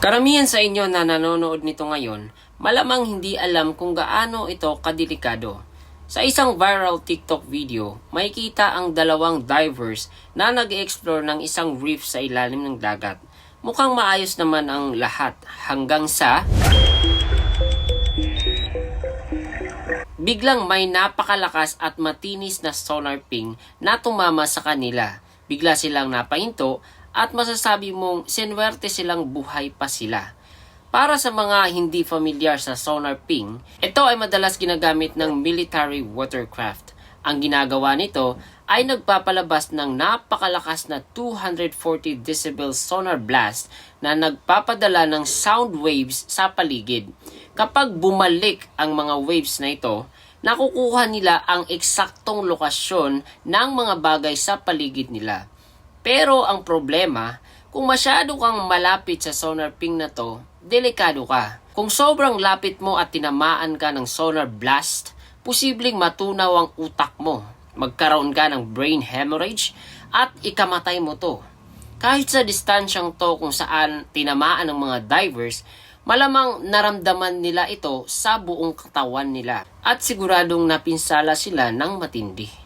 Karamihan sa inyo na nanonood nito ngayon, malamang hindi alam kung gaano ito kadelikado. Sa isang viral TikTok video, makikita ang dalawang divers na nag-explore ng isang reef sa ilalim ng dagat. Mukhang maayos naman ang lahat hanggang sa biglang may napakalakas at matinis na sonar ping na tumama sa kanila. Bigla silang napahinto at masasabi mong sinuwerte silang buhay pa sila. Para sa mga hindi familiar sa sonar ping, ito ay madalas ginagamit ng military watercraft. Ang ginagawa nito ay nagpapalabas ng napakalakas na 240 decibel sonar blast na nagpapadala ng sound waves sa paligid. Kapag bumalik ang mga waves na ito, nakukuha nila ang eksaktong lokasyon ng mga bagay sa paligid nila. Pero ang problema, kung masyado kang malapit sa sonar ping na to, delikado ka. Kung sobrang lapit mo at tinamaan ka ng sonar blast, posibleng matunaw ang utak mo. Magkaroon ka ng brain hemorrhage at ikamatay mo to. Kahit sa distansyang to kung saan tinamaan ng mga divers, malamang naramdaman nila ito sa buong katawan nila at siguradong napinsala sila ng matindi.